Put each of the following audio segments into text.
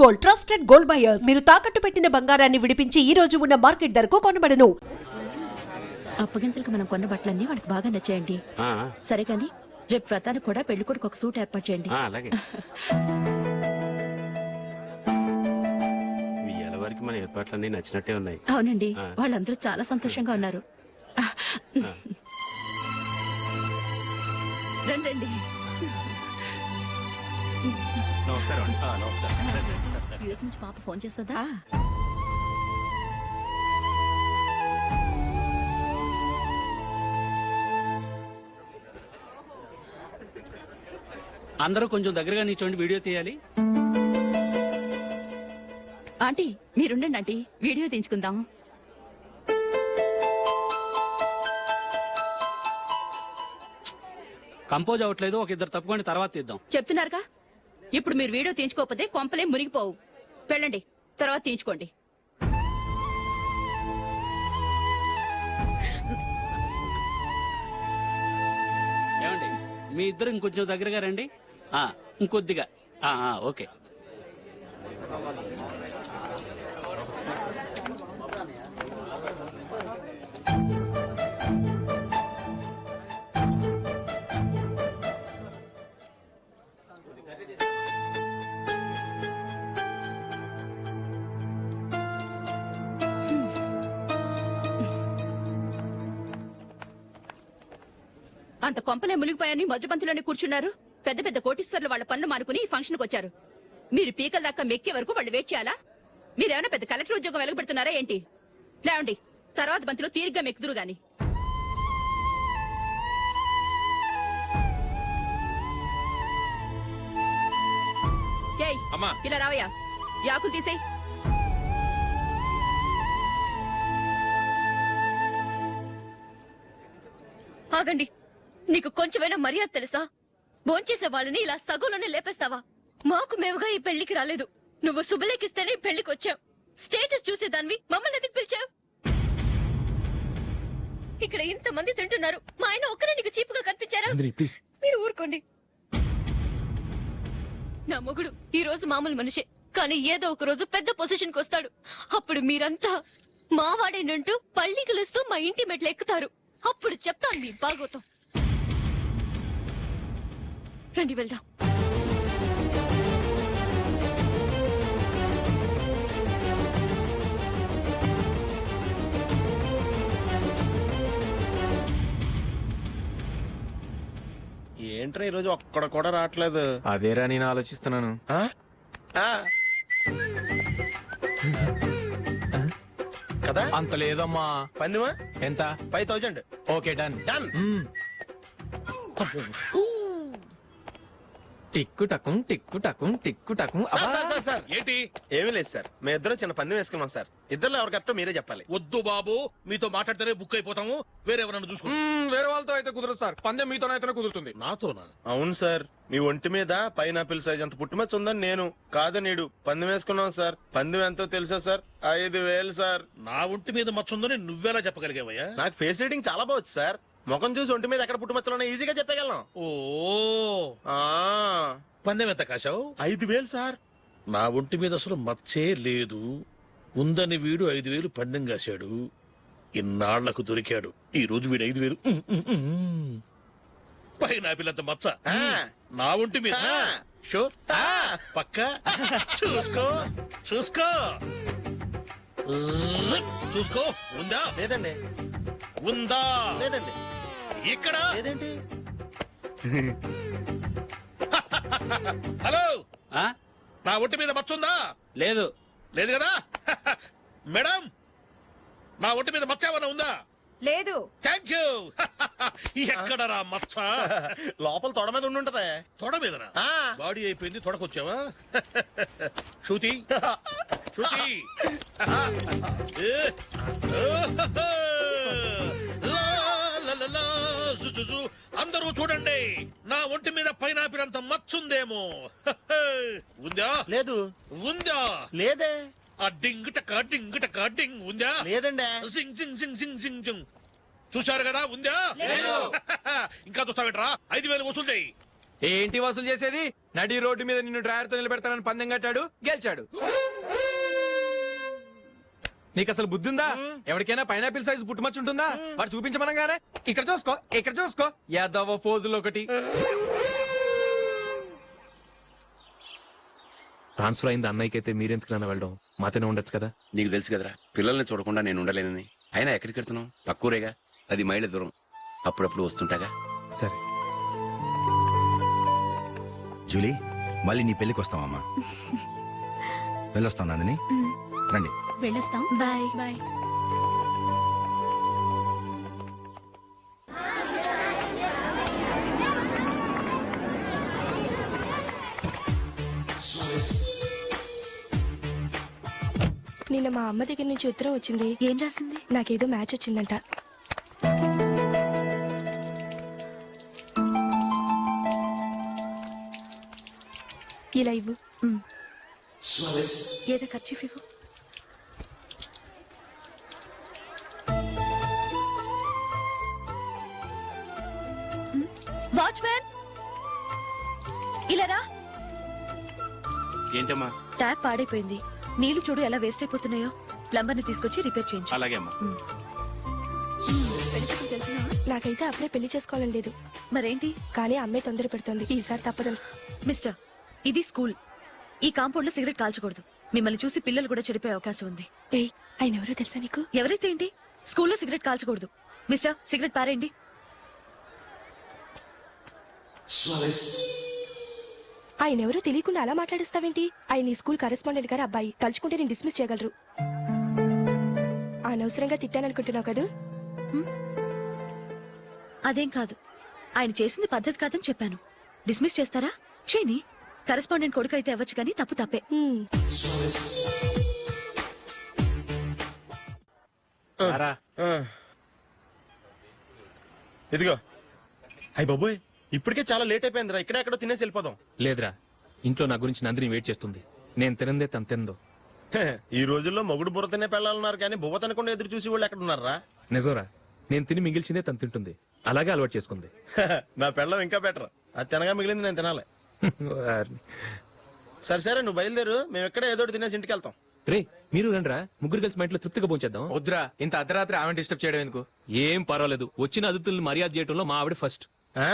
Gold, trusted gold buyers. మీరు తాకట్టు పెట్టిన బంగారాన్ని విడిపించి ఈ రోజు ఉన్న మార్కెట్ ధరకు కొనబడను. అప్పగింతలకు మనం కొన్న బట్టలన్నీ వాళ్ళకి బాగా నచ్చాయండి. సరే కానీ రేపు వ్రతానికి కూడా పెళ్లి కొడుకు ఒక సూట్ ఏర్పాటు చేయండి. వరకు మన ఏర్పాట్లన్నీ నచ్చినట్టే ఉన్నాయి. అవునండి, వాళ్ళందరూ చాలా సంతోషంగా ఉన్నారు. రండి. నమస్కారం. యూఎస్ నుంచి పాప ఫోన్ చేస్తుందా? అందరూ కొంచెం దగ్గరగా నిల్చోండి, వీడియో తీయాలి. ఆంటీ మీరుండండి ఆంటీ, వీడియో తీయించుకుందాం. కంపోజ్ అవ్వట్లేదు, ఒక ఇద్దరు తప్పుకొని తర్వాత తీద్దాం. చెప్తున్నారుగా, ఇప్పుడు మీరు వీడియో తీయించుకోకపోతే కొంపలే మురిగిపోవు. వెళ్ళండి, తర్వాత తీయించుకోండి. ఏమండి, మీ ఇద్దరు ఇంకొంచెం దగ్గరగా రండి. ఇంకొద్దిగా. ఓకే. అంత కొంపలే మునిగిపోయాని మధురపంతిలోనే కూర్చున్నారు. పెద్ద పెద్ద కోటీశ్వర్లు వాళ్ళ పనులు మానుకుని ఈ ఫంక్షన్ కు వచ్చారు. మీరు పీకల దాకా మెక్కే వరకు వాళ్ళు వెయిట్ చేయాలా? మీరేమైనా పెద్ద కలెక్టర్ ఉద్యోగం వెలగబెడుతున్నారా ఏంటి? లేవండి, తర్వాత బంతిలో తీరిగ్గా మెక్కుదురు గాని. ఇలా రావయ్యా, యాకులు తీసేయ్. ఆగండి, నీకు కొంచెమైనా మర్యాద తెలుసా? భోంచేసే వాళ్ళని ఇలా సగంలోనే లేపేస్తావా? మాకు మేముగా ఈ పెళ్లికి రాలేదు. నువ్వు శుభలేఖిస్తేనే ఈ పెళ్లికి వచ్చావు. స్టేటస్ చూసేదానివి మమ్మల్ని ఎందుకు పిలిచావు? ఇక్కడ ఇంతమంది తింటున్నారు, మా ఆయన ఒక్కరే నీకు చీపుగా కనిపించారా? మీరు ఊరుకోండి. నా మొగుడు ఈ రోజు మామూలు మనిషే, కానీ ఏదో ఒక రోజు పెద్ద పొజిషన్ కు వస్తాడు. అప్పుడు మీరంతా మావాడేనంటూ పళ్ళి కలుస్తూ మా ఇంటి మెట్లు ఎక్కుతారు. అప్పుడు చెప్తాను మీ బాగోతం. రండి వెళ్దాం. ఏంట్రా ఈరోజు ఒక్కడ కూడా రావట్లేదు? అదేరా నేను ఆలోచిస్తున్నాను. కదా అంత లేదమ్మా. పందిమా ఎంత? 5000. Okay, done. డన్. టిక్కు టకుం టిక్కు టకుం టిక్కు టకుం. సార్ ఏంటి? ఏమీ లేదు సార్, మేము ఇద్దరు చిన్న పందెం వేసుకున్నాం సార్. ఇద్దరు ఎవరు కరెక్టో మీరే చెప్పాలి. వద్దు బాబు, మీతో మాట్లాడితేనే బుక్ అయిపోతాము. వేరెవరన్నా చూసుకుంటాం. వేరే వాళ్ళతో అయితే కుదరదు సార్, పందెం మీతోనైతేనే కుదురుతుంది. నాతోనా? అవును సార్, మీ ఒంటి మీద పైనాపిల్ సైజ్ అంత పుట్టుమచ్చ ఉందని నేను కాదు నీడు పందెం వేసుకున్నాం సార్. పందెం ఎంతో తెలుసా సార్? 5000 సార్. నా ఒంటి మీద మచ్చ ఉందని నువ్వెలా చెప్పగలిగావయ్యా? నాకు ఫేస్ రీడింగ్ చాలా బాగుంది సార్. ముఖం చూసి ఒంటి మీద ఎక్కడ పుట్టుమచ్చలో ఈజీగా చెప్పగలను. ఓ, పందెం ఎంత కాశావు? 5000 సార్. నా ఒంటి మీద అసలు మచ్చే లేదు. ఉందని వీడు 5000 పందెం కాశాడు. ఇన్నాళ్లకు దొరికాడు. ఈ రోజు వీడు 5000. పైనాపిల్ అంత మచ్చ నా ఒంటి మీద. షూర్? పక్క చూసుకో చూసుకో చూసుకో. ఉందా? లేదండి. ఉందా? లేదండి. ఇక్కడ లేదేంటి? హలో, నా ఒంటి మీద మచ్చ ఉందా? లేదు. లేదు కదా? మేడం, నా ఒంటి మీద మచ్చ ఏమన్నా ఉందా? లేదు. Thank you. ఎక్కడరా మచ్చ? లోపల తొడ మీద ఉండుంటదే. తొడ మీదనా? బాడీ అయిపోయింది, తొడకొచ్చావా? శృతి శృతి. అందరూ చూడండి, నా ఒంటి మీద పైనాపిల్ అంత మచ్చుందేమో. ఉందా? లేదు. ఉందా? లేదే. ఆ డింగ్ టక డింగ్ టక డింగ్ ఉందా? లేదండి. సింగ్ సింగ్ సింగ్ సింగ్ సింగ్ సింగ్. చూశారు కదా? ఉందా? ఇంకా చూస్తావేట్రా? 5000 వసూలు చేయి. ఏంటి వసూలు చేసేది? నడి రోడ్డు మీద నిన్ను డ్రైవర్ తో నిలబెడతానని పందెం కట్టాడు, గెలిచాడు. నీకు అసలు బుద్ధి ఉందా? ఎవరికైనా పైనాపిల్ సైజ్ పుట్టుమచ్చు ఉంటుందా? వాడు చూపించమనగానే ఇక్కడ చూసుకో, ఇక్కడ చూసుకో, యాదవ ఫోజులు ఒకటి. ట్రాన్స్ఫర్ అయింది అన్నయ్యకి అయితే మీరెందుకు వెళ్ళడం? మాతోనే ఉండొచ్చు కదా. నీకు తెలుసు కదరా, పిల్లల్ని చూడకుండా నేను ఉండలేనని. అయినా ఎక్కడికి వెళ్తున్నావు? పక్కూరేగా, 10 మైళ్ళ దూరం. అప్పుడప్పుడు వస్తుంటాగా. సరే జూలీ, మళ్ళీ నీ పెళ్లికి వస్తామమ్మా. వెళ్ళొస్తాం నందిని, రండి. వెళ్ళొస్తాం. Bye bye. నిన్న మా అమ్మ దగ్గర నుంచి ఉత్తరం వచ్చింది. ఏం రాసింది? నాకేదో మ్యాచ్ వచ్చిందంట. ఇలా ఇవ్వు. ఏదో ఖర్చు ఇవ్వు. వాచ్మ్యాన్, ఇలా రా. ఏంటమ్మా? ట్యాప్ పాడైపోయింది. నీళ్లు చూడు ఎలా వేస్ట్ అయిపోతున్నాయో. ప్లంబర్ ని తీసుకొచ్చి రిపేర్ చేయించు. అలాగే అమ్మా. నాకైతే అప్పుడే పెళ్లి చేసుకోవాలని లేదు. మరేంటి? కానీ అమ్మే తొందర పెడుతోంది. ఈసారి తప్పదు. మిస్టర్, ఇది స్కూల్. ఈ కాంపౌండ్ లో సిగరెట్ కాల్చకూడదు. మిమ్మల్ని చూసి పిల్లలు కూడా చెడిపోయే అవకాశం ఉంది. ఏయ్, ఆయన ఎవరో తెలుసా నీకు? ఎవరైతే ఏంటి, స్కూల్లో సిగరెట్ కాల్చకూడదు. మిస్టర్, సిగరెట్ పారేయండి. ఆయన ఎవరో తెలియకుండా అలా మాట్లాడిస్తావేంటి? ఆయన ఈ స్కూల్ కరెస్పాండెంట్ గారు అబ్బాయి. తలుచుకుంటే నేను డిస్మిస్ చేయగలరు. అనవసరంగా తిట్టాననుకుంటున్నావు కదా? అదేం కాదు. ఆయన చేసింది పద్ధతి కాదని చెప్పాను. డిస్మిస్ చేస్తారా? చేయని. కరెస్పాండెంట్ కొడుకు అయితే అవ్వచ్చు కానీ తప్పు తప్పే. ఇదిగో. అయ్య బాబోయ్, ఇప్పటికే చాలా లేట్ అయిపోయిందిరా. ఇక్కడే ఎక్కడో తినేసి వెళ్ళిపోదాం. లేదురా, ఇంట్లో నా గురించి నందిని వెయిట్ చేస్తుంది. నేను తినందే తను తిందో. ఈ రోజుల్లో మొగుడు బుర్ర తినే పెళ్ళాలన్నారు కానీ బువ్వ తినకుండా ఎదురు చూసి వాళ్ళు ఎక్కడ ఉన్నారా? నిజంరా, నేను తిని మిగిల్చిందే తను తింటుంది. అలాగే అలవాటు చేసుకుంది. నా పెళ్ళం ఇంకా బెటర్. అది తినగా మిగిలింది నేను తినాలి. సరే సరే, నువ్వు బయలుదేరు. మేము ఎక్కడ ఏదో ఒకటి తినేసి ఇంటికి వెళ్తాం. రే, మీరు రండిరా, ముగ్గురు కలిసి మా ఇంట్లో తృప్తిగా పోంచేద్దాం. వద్దురా, ఇంత అర్ధరాత్రి ఆమె డిస్టర్బ్ చేయడం ఎందుకు? ఏం పర్వాలేదు, వచ్చిన అతిథుల్ని మర్యాద చేయడంలో మా ఆవిడ ఫస్ట్. ఆ?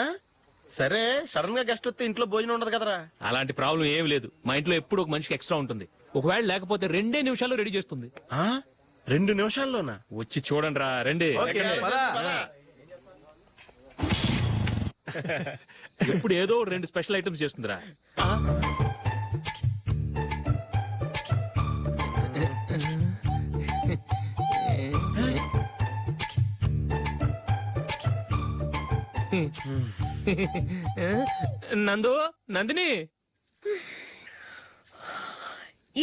సరే, సడన్ గా గెస్ట్ వస్తే ఇంట్లో భోజనం ఉండదు కదరా? అలాంటి ప్రాబ్లం ఏం లేదు. మా ఇంట్లో ఎప్పుడు ఒక మనిషికి ఎక్స్ట్రా ఉంటుంది. ఒకవేళ లేకపోతే 2 నిమిషాల్లో రెడీ చేస్తుంది. 2 నిమిషాల్లోనా? వచ్చి చూడండి రా, రండి. ఎప్పుడు ఏదో 2 స్పెషల్ ఐటమ్స్ చేస్తుందిరా. నందు, నందిని.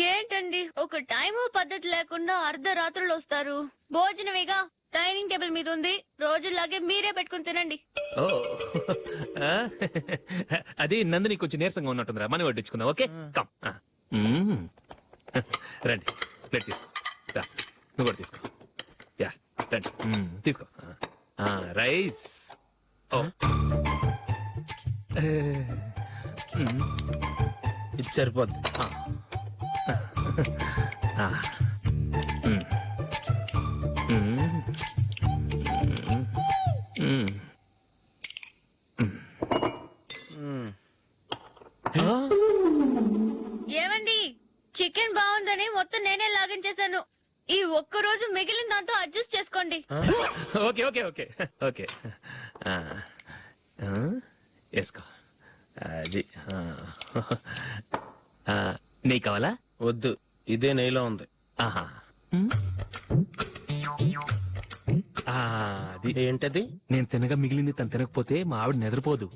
ఏంటండి ఒక టైము పద్ధతి లేకుండా అర్ధరాత్రులు వస్తారు? భోజనమేగా, డైనింగ్ టేబుల్ మీద ఉంది. రోజులాగే మీరే పెట్టుకుని తినండి. ఓ, అది నందిని కొంచెం నీరసంగా ఉన్నట్టుందిరా. మనం వడ్డించుకుందాం. Okay, come. రండి, ప్లేట్ తీసుకో. రా, నువ్వు కూడా తీసుకో. యా, రండి, తీసుకో. రైస్. ఓ, ఇది సరిపోద్ది. ఏమండి, చికెన్ బాగుందని మొత్తం నేనే లాగించేశాను. ఈ ఒక్క రోజు మిగిలిన దాంతో అడ్జస్ట్ చేసుకోండి. Okay okay okay okay. వేసుకో. అది నెయ్యి కావాలా? వద్దు, ఇదే నెయ్యిలో ఉంది. ఆహా, అది ఏంటది? నేను తినగా మిగిలింది తను తినకపోతే మా ఆవిడ నిద్రపోదు.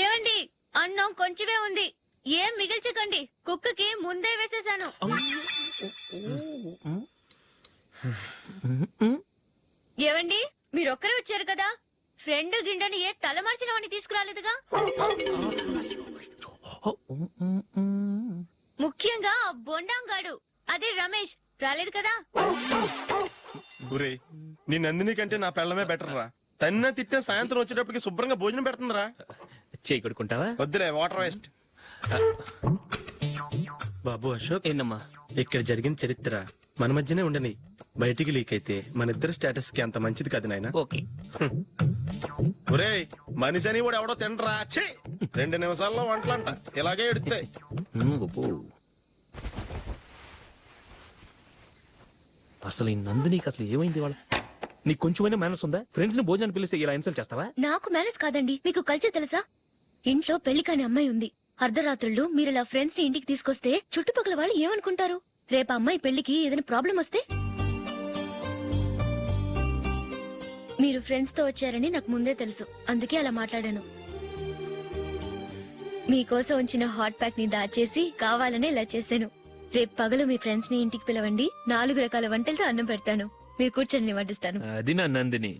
ఏమండి, అన్నం కొంచెమే ఉంది. ఏం మిగిల్చకండి. కుక్కకి ముందే వేసేసాను. ఏవండి, మీరొక్కరే వచ్చారు కదా, ఫ్రెండ్ గిండెని ఏ తలమార్చినవని తీసుకురాలేదుగా? ముఖ్యంగా ఆ బొండాంగాడు, అదే రమేష్, రాలేదు కదా? నీ నందిని కంటే నా పెళ్ళమే బెటర్ రా. తన్న తిట్టిన సాయంత్రం వచ్చేటప్పటికి శుభ్రంగా భోజనం పెడుతుందిరా. చేయి కొడుకుంటావా? వద్దులే, వాటర్ వేస్ట్. బాబు అశోక్, ఏంటమ్మా? ఇక్కడ జరిగిన చరిత్ర మన మధ్యనే ఉండని, బయటికి లీక్ అయితే మన ఇద్దరు స్టేటస్ కి అంత మంచిది కాదు నాయన. ఓకే. ఒరేయ్, మనిషి అని కూడా ఎవడో తినరా. 2 నిమిషాల్లో వంటలంట ఇలాగే ఎడుతాయి. అసలు ఈ నందినికి అసలు ఏమైంది? వాళ్ళ నీకు కొంచెమైనా మేనస్ ఉందా? ఫ్రెండ్స్ ని భోజనాన్ని పిలిస్తే ఇలా ఇన్సల్ట్ చేస్తావా? నాకు మేనేజ్ కాదండి, మీకు కల్చర్ తెలుసా? ఇంట్లో పెళ్లి కాని అమ్మాయి ఉంది. అర్ధరాత్రుళ్ళు మీరు ఇలా ఫ్రెండ్స్ ని ఇంటికి తీసుకొస్తే చుట్టుపక్కల వాళ్ళు ఏమనుకుంటారు? రేపు అమ్మాయి పెళ్లికి ఏదైనా ప్రాబ్లం వస్తే? మీరు ఫ్రెండ్స్ తో వచ్చారని నాకు ముందే తెలుసు, అందుకే అలా మాట్లాడాను. మీకోసం ఉంచిన హాట్ ప్యాక్ ని దాచేసి కావాలనే ఇలా చేశాను. రేపు పగలు మీ ఫ్రెండ్స్ ని ఇంటికి పిలవండి, 4 రకాల వంటలతో అన్నం పెడతాను. మీరు కూర్చొని వడ్డిస్తాను. అది నా Nandini.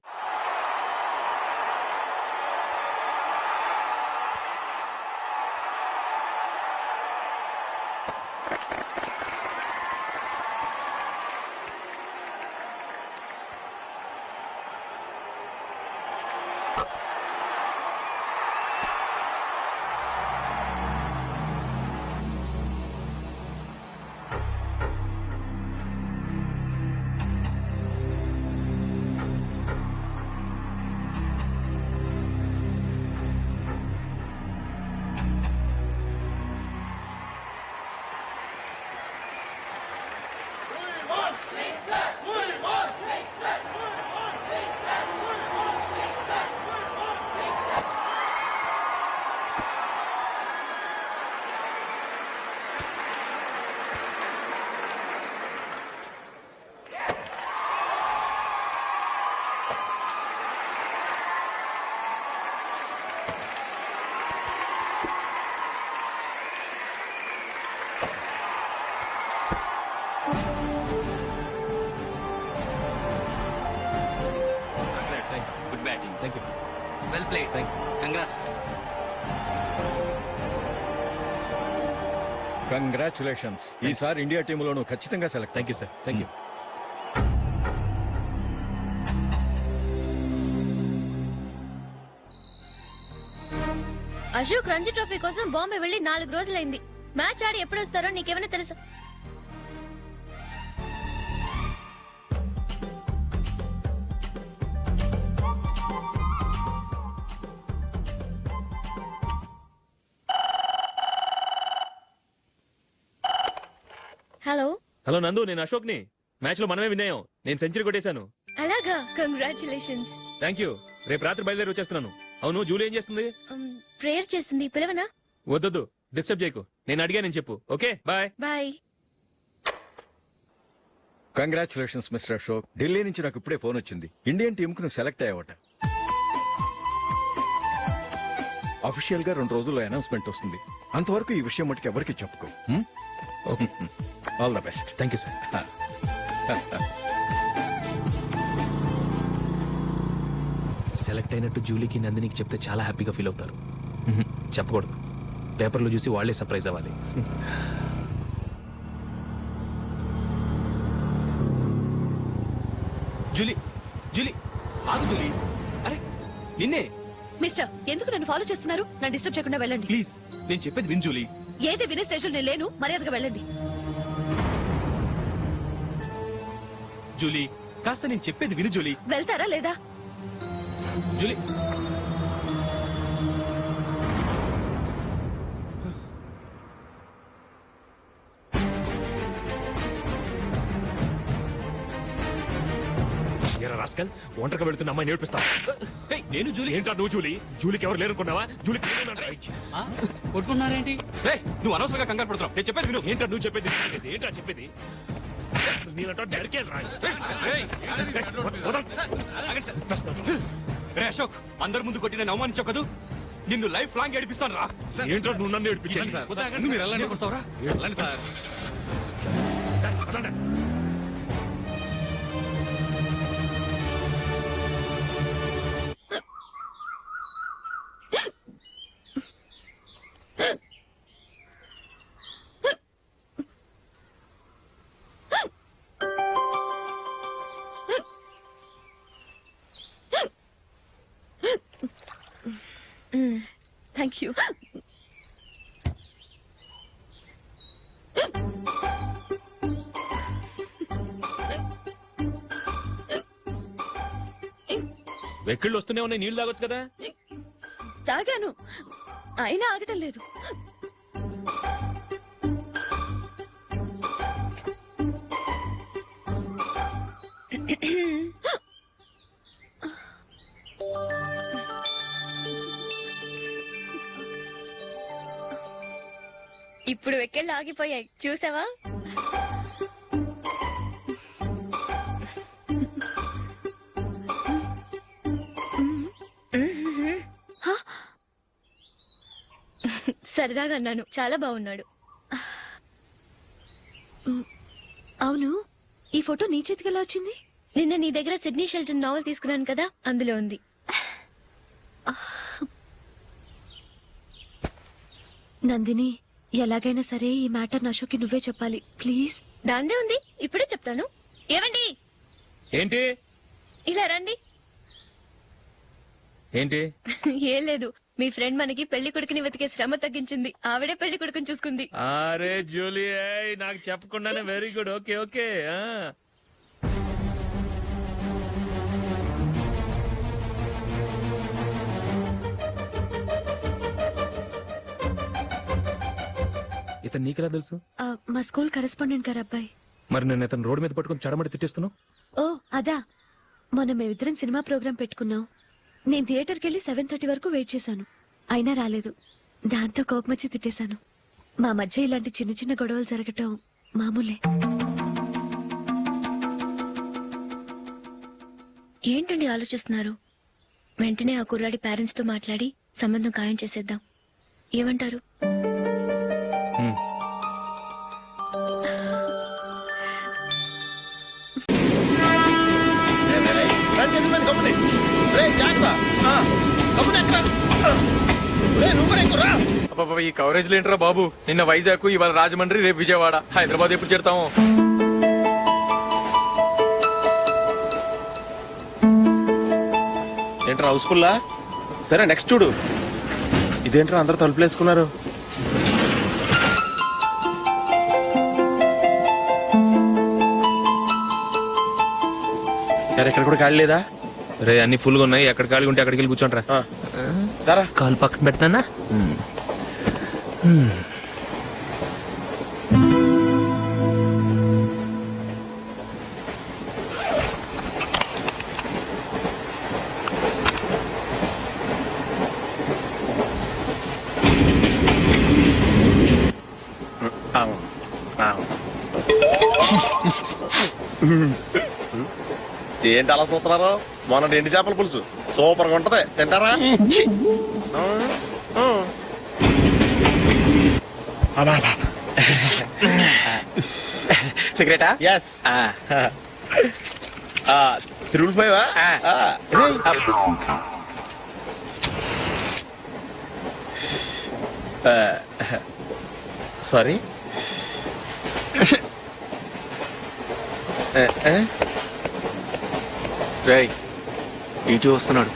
Thank you. Well played. Thanks. Congrats. Congratulations. ఈసారి ఇండియా టీంలోనూ ఖచ్చితంగా select. Thank you sir. Thank you. Ashok Ranji trophy కోసం బాంబే వెళ్లి 4 రోజులైంది. మ్యాచ్ ఆడి ఎప్పుడు వస్తారో నీకేమైనా తెలుసా? హలో హలో నందు, నేను అశోక్ ని. మ్యాచ్ లో మనమే విన్నాయం. నేను సెంచరీ కొట్టేశాను. అలాగా, కంగ్రాచులేషన్స్. Thank you. రేపు రాత్రి బయలుదేరి వచ్చేస్తున్నాను. అవును, జూలీ ఏం చేస్తుంది? ప్రేయర్ చేస్తుంది, పిలవనా? వద్దొద్దు, డిస్టర్బ్ చేయకు. నేను అడిగానని చెప్పు. Okay, bye. Bye. Congratulations mister Ashok. Delhi నుంచి నాకు ఇప్పుడే ఫోన్ వచ్చింది. ఇండియన్ టీమ్ కు నువ్వు సెలెక్ట్ అయ్యావట. అఫీషియల్ గా 2 రోజుల్లో అనౌన్స్మెంట్ వస్తుంది. అంతవరకు ఈ విషయం మటుకు ఎవరికి చెప్పుకో. All the best. Thank you sir. Select అయినట్టు జూలీకి నందినికి చెప్తే చాలా హ్యాపీగా ఫీల్ అవుతారు. చెప్పకూడదు, పేపర్లో చూసి వాళ్లే సర్ప్రైజ్ అవ్వాలి. జూలీ, జూలీ, ఆగు జూలీ. అరే నిన్నే. మిస్టర్, ఎందుకు నన్ను ఫాలో చేస్తున్నారు? నన్ను డిస్టర్బ్ చేయకుండా వెళ్ళండి ప్లీజ్. నేను చెప్పేది విన్ జూలీ. ఏది వినే స్టేషన్ నేను లేను. మర్యాదగా వెళ్ళండి. జూలీ, కాస్త నేను చెప్పేది విను జూలీ. వెళ్తారా లేదా? జూలీ, రాస్కల్, ఒంటరిగా వెళుతున్న అమ్మాయి నేర్పిస్తా. నేను జూలీ. ఏంటా నువ్వు జూలీ? జూలీకి ఎవరు లేరుకున్నావా? జూలీకి కొట్టుకున్నారేంటి? నువ్వు అనవసరంగా కంగారు పడుతున్నావు. నేను చెప్పేది విను. ఏంటా నువ్వు చెప్పేది? ఏంటా చెప్పేది? అసలు నేనంటా డెడ్కే రాయి. రే అశోక్, అందరి ముందు కొట్టి నేను అవమానించావు కదూ. నిన్ను లైఫ్ లాంగ్ ఏడిపిస్తాను రా. ఏంటో నువ్వు నన్ను ఏడిపించాలి. మీరు వెళ్ళండి. కొడతావురా? వెళ్ళండి సార్. Thank you. వెక్కిళ్ళు వస్తూనే ఉన్నాయి, నీళ్లు తాగొచ్చు కదా. తాగాను, అయినా ఆగటం లేదు. ఇప్పుడు వెక్కెళ్ళు ఆగిపోయాయి, చూసావా? సరదాగా అన్నాను, చాలా బాగున్నాడు. అవును, ఈ ఫోటో నీ చేతికి ఎలా వచ్చింది? నిన్న నీ దగ్గర సిడ్నీ షెల్టన్ నావెల్ తీసుకున్నాను కదా, అందులో ఉంది. నందిని, ఎలాగైనా సరే ఈ మ్యాటర్ అశోక్కి నువ్వే చెప్పాలి ప్లీజ్. దాందే ఉంది, ఇప్పుడే చెప్తాను. ఏవండి, ఏంటి ఇలా రండి. ఏంటి? ఏం లేదు, మీ ఫ్రెండ్ మనకి పెళ్లి కొడుకుని వెతికే శ్రమ తగ్గించింది. ఆవిడే పెళ్లి కొడుకుని చూసుకుంది. అరే జూలీ, నాకు చెప్పకుండానే వెరీ గుడ్. Okay okay. ఇతను నీకెలా తెలుసు? మా స్కూల్ కరెస్పాండెంట్ గారు అబ్బాయి. మరి నేను ఇతను రోడ్డు మీద పట్టుకుని చడమడి తిట్టేస్తున్నావు. ఓ అదా, మొన్న మేమిద్దరం సినిమా ప్రోగ్రాం పెట్టుకున్నాం. నేను థియేటర్కి వెళ్ళి 7:30 వరకు వెయిట్ చేశాను, అయినా రాలేదు. దాంతో కోపమచ్చి తిట్టేశాను. మా మధ్య ఇలాంటి చిన్న చిన్న గొడవలు జరగటం మామూలే. ఏంటండి ఆలోచిస్తున్నారు? వెంటనే ఆ కుర్రాడి పేరెంట్స్ తో మాట్లాడి సంబంధం ఖాయం చేసేద్దాం. ఏమంటారు? ఈ కవరేజ్ లేంట్రా బాబు. నిన్న వైజాగ్, ఇవాళ రాజమండ్రి, రేపు విజయవాడ, హైదరాబాద్ ఎప్పుడు చేరుతాము? ఏంట్రా హౌస్ఫుల్లా? సరే నెక్స్ట్ చూడు. ఇదేంట్రా అందరూ తలుపులు వేసుకున్నారు? ఎక్కడ కూడా ఖాళీ లేదా? రే అన్ని ఫుల్ గా ఉన్నాయి, ఎక్కడ ఖాళీ ఉంటే అక్కడికి వెళ్ళి కూర్చోండ్రా. కాలు పక్కన పెట్టనా? ఏంటి అలా చూస్తున్నారు? మొన్న ఎండి చేపల పులుసు సూపర్ గా ఉంటది, తింటారా? సిగరెటా? ఎస్. తిరుగుడు పోయావా? సారీ. ఇటు వస్తున్నాడు.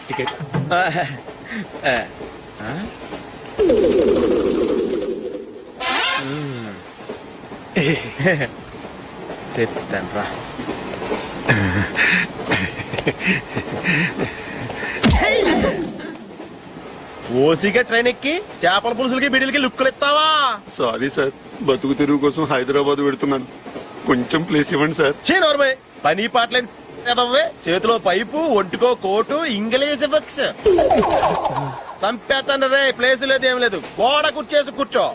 టికెట్. చెప్తాను రా. ఓసిగా ట్రైన్ ఎక్కి చేపల పులుసులకి బిడిలకి లుక్కులు ఇస్తావా? సారీ సార్, బతుకు తెరువు కోసం హైదరాబాద్ పెడుతున్నాను, కొంచెం ప్లేస్ ఇవ్వండి సార్. చేయనోర్మే, పని పాటలేని ఎదవ్వే. చేతిలో పైపు, ఒంటికో కోటు, ఇంగ్లీష్ బుక్స్. సంపేతండ్రి రే, ప్లేస్ లేదు ఏం లేదు, గోడ కుర్చేసి కూర్చో.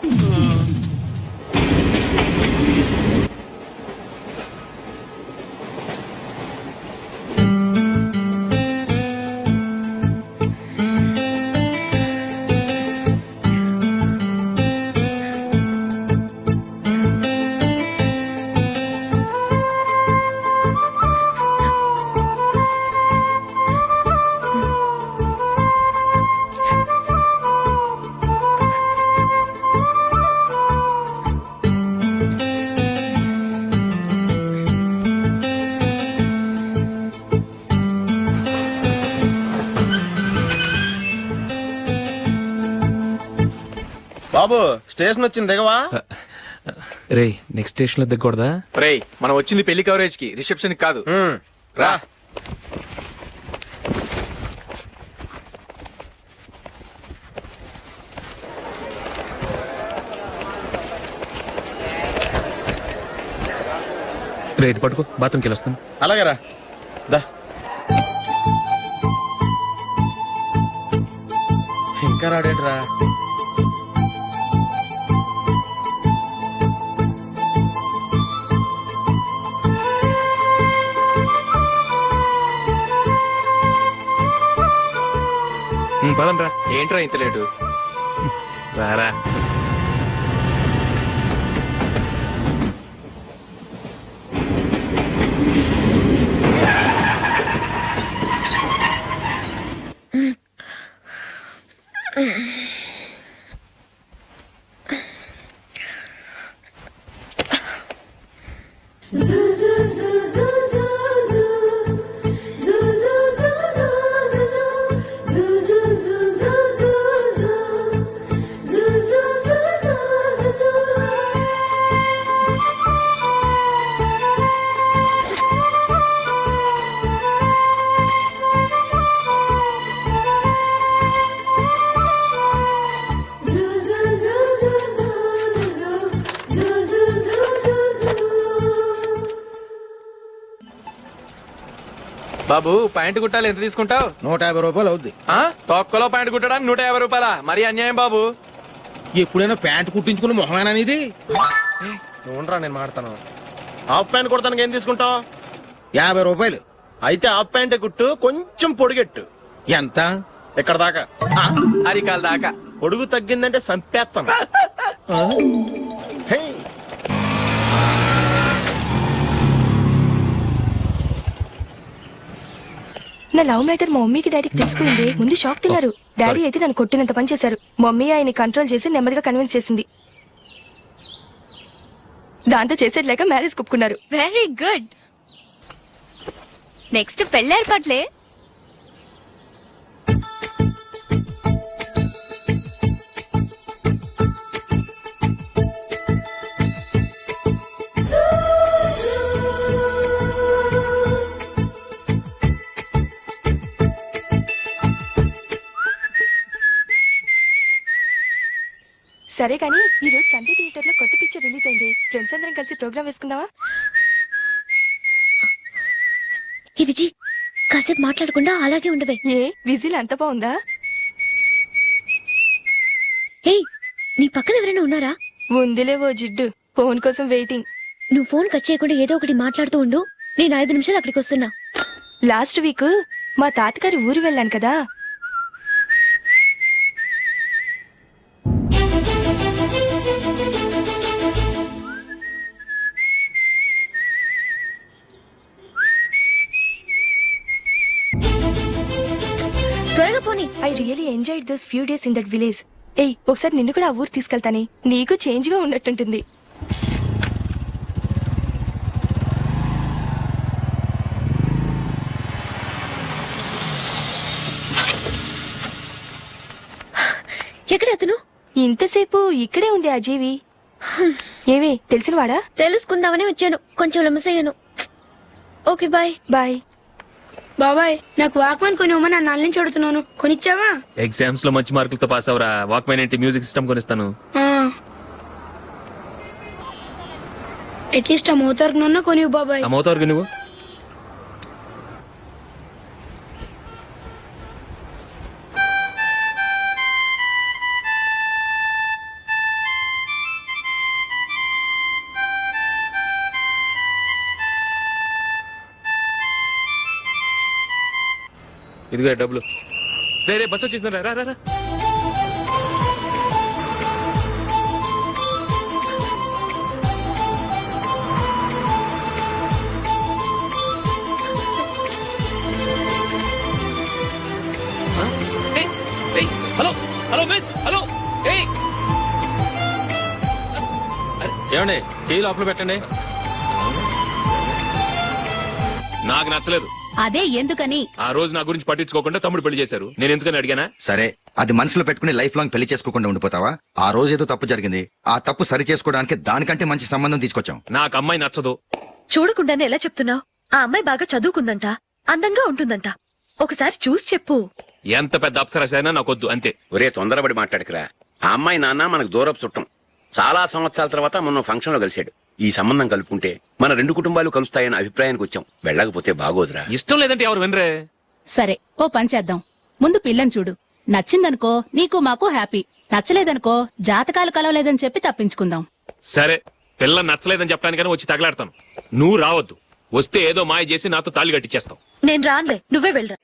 బాబు స్టేషన్ వచ్చింది దిగవా? రే నెక్స్ట్ స్టేషన్ లో దిగకూడదా? రే మనం వచ్చింది పెళ్లి కవరేజ్ కి, రిసెప్షన్ కి కాదు. రా. రే ఇది పట్టుకో, బాత్రూమ్కి వెళ్ళొస్తాను. అలాగే రా. దా. ఇంకా రాడేట్రా? పదండ్రా. ఏంట్రా ఇంత లేటు? రారా. బాబు ప్యాంటు కుట్టాలి, ఎంత తీసుకుంటావు? 150 రూపాయలు అవుద్ది. తొక్కలో ప్యాంటు కుట్టడానికి 150 రూపాయల? మరి అన్యాయం బాబు. ఎప్పుడైనా ప్యాంటు కుట్టించుకున్న మొహమేనా ఇది? ఉండరా నేను మాడతాను. హాఫ్ ప్యాంట్ కుడతానికి ఏం తీసుకుంటావు? 50 రూపాయలు. అయితే హాఫ్ ప్యాంటే కుట్టు, కొంచెం పొడిగెట్టు. ఎంత? ఇక్కడ దాకా, అరికాల దాకా. పొడుగు తగ్గిందంటే సంపేస్తాను. నా లవ్ మ్యాటర్ మా మమ్మీకి డాడీకి తెలిసిపోయింది. ముందు షాక్ తిన్నారు. డాడీ అయితే నన్ను కొట్టినంత పని చేశారు. మమ్మీ ఆయన్ని కంట్రోల్ చేసి నెమ్మదిగా కన్విన్స్ చేసింది. దాంతో చేసేది లేక మ్యారేజ్ ఒప్పుకున్నారు. Very good. నెక్స్ట్ పెళ్లి ఏర్పాట్లే. సరే కానీ ఈ రోజు సండే థియేటర్ లో కొత్త పిక్చర్ రిలీజ్ అయింది. ఫ్రెండ్స్ అందరం కలిసి ప్రోగ్రామ్ వేసుకుందామా? ఈ విజయ్ కాసేపు మాట్లాడకుండా అలాగే ఉండవే. ఏ విజిల్ అంత బాగుందా? ఏయ్ నీ పక్కన ఎవరైనా ఉన్నారా? ఉందిలే ఓ జిడ్డు, ఫోన్ కోసం వెయిటింగ్. నువ్వు ఫోన్ కట్ చేయకుండా ఏదో ఒకటి మాట్లాడుతూ ఉండు. నేను 5 నిమిషాలు అక్కడికి వస్తున్నా. లాస్ట్ వీక్ మా తాతగారి ఊరు వెళ్ళాను కదా. త్వరగా పోనీ. I really enjoyed those few days in that village. ఏయ్ ఒకసారి నిన్ను కూడా ఆ ఊరు తీసుకెళ్తానే, నీకు చేంజ్ గా ఉన్నట్టుంటుంది. ఎక్కడ అతను? ఇంతసేపు ఇక్కడే ఉంది ఆ జీవి. ఏవే తెలిసినవాడా? తెలుసుకుందామని వచ్చాను, కొంచెం లెమసయ్యాను. Okay bye. బాయ్. బాబాయ్ నాకు వాక్మన్ కొనివ్వమని నా నాన్న నుంచి అడుగుతున్నాను, కొనిచ్చావా? ఎగ్జామ్స్ లో మంచి మార్కులతో పాస్ అవరా. వాక్మెన్ ఏంటి, మ్యూజిక్ సిస్టమ్ కొనిస్తాను. అట్లీస్ట్ ఆ మోతార్కు నన్న కొనివ్వు బాబాయ్. ఆ మోతారుగా నువ్వు ఇదిగో డబ్బులు. రే బస్ వచ్చేసింది, రా రా రా. Hello hello miss, hello. ఏమండి చెయ్యి లోపల పెట్టండి. నాకు నచ్చలేదు. అదే ఎందుకని ఆ రోజు నా గురించి పట్టించుకోకుండా తమ్ముడు పెళ్లి చేశారు. నేను ఎందుకని అడిగానా? సరే, అది మనసులో పెట్టుకుని లైఫ్ లాంగ్ పెళ్లి చేసుకోకుండా ఉండిపోతావా? ఆ రోజు ఏదో తప్పు జరిగింది, ఆ తప్పు సరి చేసుకోవడానికి దానికంటే మంచి సంబంధం తీసుకొచ్చాం. నాకు అమ్మాయి నచ్చదు. చూడకుండానే ఎలా చెప్తున్నావు? ఆ అమ్మాయి బాగా చదువుకుందంట, అందంగా ఉంటుందంట. ఒకసారి చూసి చెప్పు. ఎంత పెద్ద అప్సరసైనా నాకొద్దు, అంతే. ఒరే తొందరపడి మాట్లాడకురా. ఆ అమ్మాయి నాన్న మనకు దూరపు చుట్టం. చాలా సంవత్సరాల తర్వాత మొన్న ఫంక్షన్ లో కలిశాడు. ఈ సంబంధం కలుపుకుంటే మన రెండు కుటుంబాలు కలుస్తాయన్న అభిప్రాయానికి వచ్చాం. వెళ్ళకపోతే బాగోదురా. ఇష్టం లేదంటే ఎవరు వినరే. సరే, ఓ పని చేద్దాం. ముందు పిల్లని చూడు. నచ్చిందనుకో నీకు మాకు హ్యాపీ. నచ్చలేదనుకో జాతకాలు కలవలేదని చెప్పి తప్పించుకుందాం. సరే, పిల్ల నచ్చలేదని చెప్పడానికైనా వచ్చి తగలాడతాను. నువ్వు రావద్దు. వస్తే ఏదో మాయ చేసి నాతో తాళి కట్టించేస్తావు. నేను రానులే, నువ్వే వెళ్ళరా.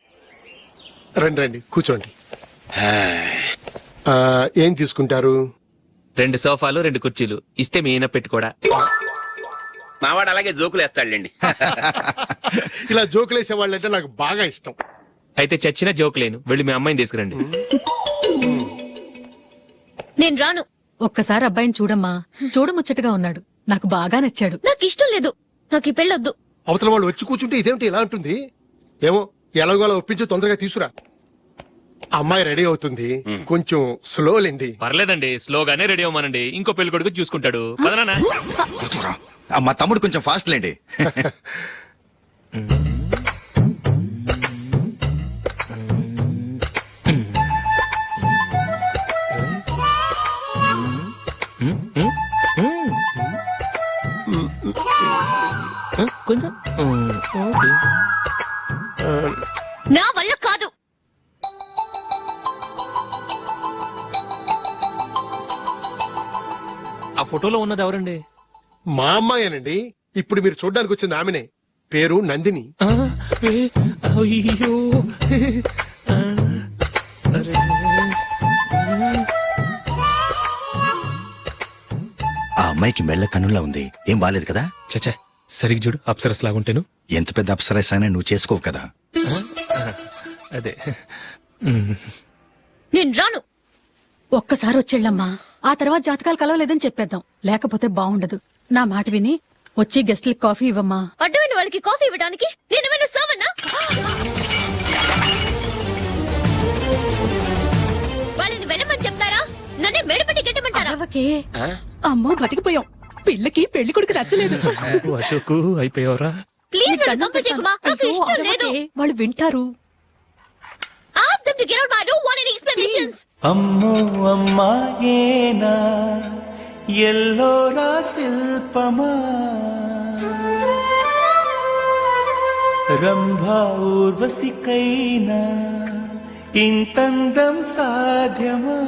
రండి రండి కూర్చోండి. ఏం తీసుకుంటారు? 2 సోఫాలు 2 కుర్చీలు ఇస్తే మీ ఈయన పెట్టుకోడా. మావాడు అలాగే జోకులు వేస్తాడులేండి. ఇలా జోకులేసే వాళ్ళంటే నాకు బాగా ఇష్టం. అయితే చచ్చిన జోకులేను. వెళ్ళి మీ అమ్మాయిని తీసుకురండి. నేను రాను. ఒక్కసారి అబ్బాయిని చూడమ్మా. చూడముచ్చటగా ఉన్నాడు. నాకు బాగా నచ్చాడు. నాకు ఇష్టం లేదు. నాకు ఈ పెళ్ళొద్దు. అవతల వాళ్ళు వచ్చి కూర్చుంటే ఇదేమిటి ఇలా ఉంటుంది? ఏమో ఎలాగోలా ఒప్పించి తొందరగా తీసుకురా. అమ్మాయి రెడీ అవుతుంది, కొంచెం స్లో లేండి. పర్లేదండి, స్లోగానే రెడీ అవ్వమానండి. ఇంకో పెళ్లి కొడుకు చూసుకుంటాడు. పదనా. మా తమ్ముడు కొంచెం ఫాస్ట్ లేండి. కొంచెం నా వల్ల కాదు. ఆ ఫోటోలో ఉన్నది ఎవరండి? మా అమ్మాయేనండి. ఇప్పుడు మీరు చూడ్డానికి వచ్చింది ఆమెనే. పేరు నందిని. అయ్యో, ఆ అమ్మాయికి మెళ్ళ కన్నులా ఉంది. ఏం బాలేదు కదా? చచ్చా, సరిగ్గా చూడు. అప్సరస్ లాగుంటేను. ఎంత పెద్ద అప్సరస్ అయినా నువ్వు చేసుకోవు కదా. అదే. నేను రాను. ఒక్కసారి వచ్చేళ్ళమ్మా. ఆ తర్వాత జాతకాలు కలవలేదని చెప్పేద్దాం. లేకపోతే బాగుండదు. నా మాట విని వచ్చి గెస్ట్లకి కాఫీ ఇవ్వమ్మా. అడ్డమైన వాళ్ళకి కాఫీ ఇవ్వడానికి నేనేమైనా సావన్నా? వాళ్ళని వెళ్ళమని చెప్తారా? నన్నే మేడపట్టి గెట్టమంటారా? అమ్మో, బతికిపోయాం. పిల్లకి పెళ్లి కొడుకు నచ్చలేదు. అశోకు అయిపోయావరా? ప్లీజ్ నన్ను పంపించేకుమా. నాకు ఇష్టం లేదు. వాళ్ళు వింటారు. Ask them to get out. I don't want any explanations. అమ్మో అమ్మాయేనా ఎల్లోరా శిల్పమా రంభా ఊర్వశికైనా ఇంతందం సాధ్యమా?